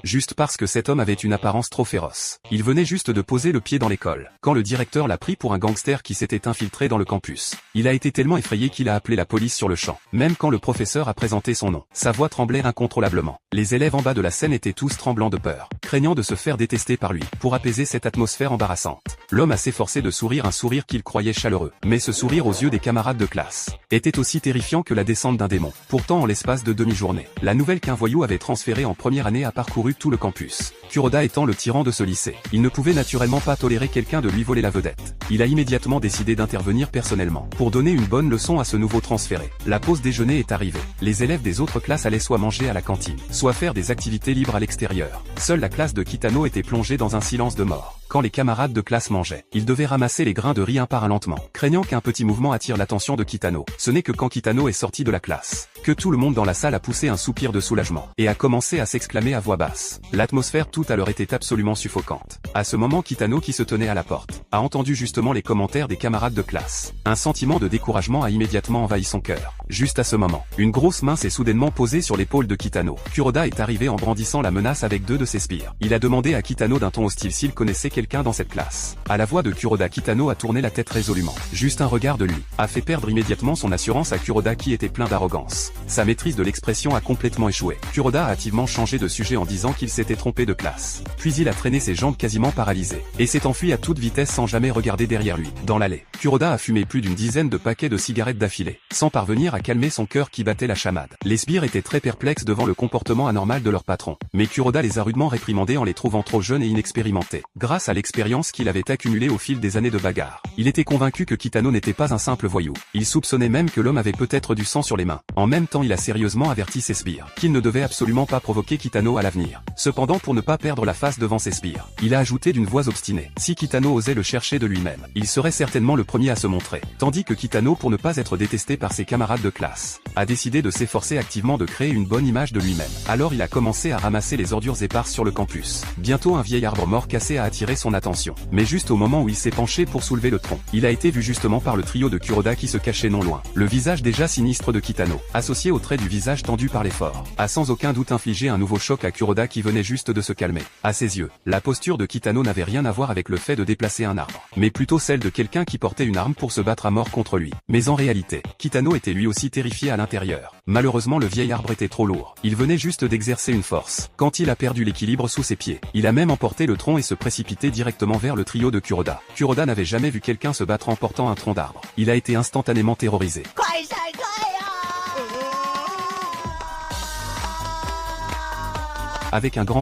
juste parce que cet homme avait une apparence trop féroce. Il venait juste de poser le pied dans l'école, quand le directeur l'a pris pour un gangster qui s'était infiltré dans le campus. Il a été tellement effrayé qu'il a appelé la police sur le champ. Même quand le professeur a présenté son nom, sa voix tremblait incontrôlablement. Les élèves en bas de la scène étaient tous tremblants de peur, craignant de se faire détester par lui. Pour apaiser cette atmosphère embarrassante, l'homme a s'efforcé de sourire un sourire qu'il croyait chaleureux. Mais ce sourire aux yeux des camarades de classe était aussi terrifiant que la descente d'un démon. Pourtant en l'espace de demi-journée, la nouvelle qu'un voyou avait transférée en première année a parcouru tout le campus. Kuroda étant le tyran de ce lycée, il ne pouvait naturellement pas tolérer quelqu'un de lui voler la vedette. Il a immédiatement décidé d'intervenir personnellement pour donner une bonne leçon à ce nouveau transféré. La pause déjeuner est arrivée. Les élèves des autres classes allaient soit manger à la cantine, soit faire des activités libres à l'extérieur. Seule la classe de Kitano était plongée dans un silence de mort. Quand les camarades de classe mangeaient, il devait ramasser les grains de riz un par un lentement, craignant qu'un petit mouvement attire l'attention de Kitano. Ce n'est que quand Kitano est sorti de la classe, que tout le monde dans la salle a poussé un soupir de soulagement, et a commencé à s'exclamer à voix basse. L'atmosphère tout à l'heure était absolument suffocante. À ce moment Kitano, qui se tenait à la porte, a entendu justement les commentaires des camarades de classe. Un sentiment de découragement a immédiatement envahi son cœur. Juste à ce moment, une grosse main s'est soudainement posée sur l'épaule de Kitano. Kuroda est arrivé en brandissant la menace avec 2 de ses sbires. Il a demandé à Kitano d'un ton hostile s'il connaissait quelqu'un dans cette classe. À la voix de Kuroda, Kitano a tourné la tête résolument. Juste un regard de lui a fait perdre immédiatement son assurance à Kuroda, qui était plein d'arrogance. Sa maîtrise de l'expression a complètement échoué. Kuroda a hâtivement changé de sujet en disant qu'il s'était trompé de classe. Puis il a traîné ses jambes quasiment paralysées, et s'est enfui à toute vitesse sans jamais regarder derrière lui. Dans l'allée, Kuroda a fumé plus d'une dizaine de paquets de cigarettes d'affilée, sans parvenir à calmer son cœur qui battait la chamade. Les sbires étaient très perplexes devant le comportement anormal de leur patron, mais Kuroda les a rudement réprimandés en les trouvant trop jeunes et inexpérimentés. Grâce à l'expérience qu'il avait accumulée au fil des années de bagarre, il était convaincu que Kitano n'était pas un simple voyou. Il soupçonnait même que l'homme avait peut-être du sang sur les mains. En même temps, il a sérieusement averti ses sbires qu'il ne devait absolument pas provoquer Kitano à l'avenir. Cependant, pour ne pas perdre la face devant ses sbires, il a ajouté d'une voix obstinée: si Kitano osait le chercher de lui-même, il serait certainement le premier à se montrer. Tandis que Kitano, pour ne pas être détesté par ses camarades de classe, a décidé de s'efforcer activement de créer une bonne image de lui-même. Alors il a commencé à ramasser les ordures éparses sur le campus. Bientôt, un vieil arbre mort cassé a attiré son attention. Mais juste au moment où il s'est penché pour soulever le tronc, il a été vu justement par le trio de Kuroda qui se cachait non loin. Le visage déjà sinistre de Kitano, associé au trait du visage tendu par l'effort, a sans aucun doute infligé un nouveau choc à Kuroda, qui venait juste de se calmer. À ses yeux, la posture de Kitano n'avait rien à voir avec le fait de déplacer un arbre, mais plutôt celle de quelqu'un qui portait une arme pour se battre à mort contre lui. Mais en réalité, Kitano était lui aussi terrifié à l'intérieur. Malheureusement, le vieil arbre était trop lourd. Il venait juste d'exercer une force. Quand il a perdu l'équilibre sous ses pieds, il a même emporté le tronc et se précipité directement vers le trio de Kuroda. Kuroda n'avait jamais vu quelqu'un se battre en portant un tronc d'arbre. Il a été instantanément terrorisé. Avec un grand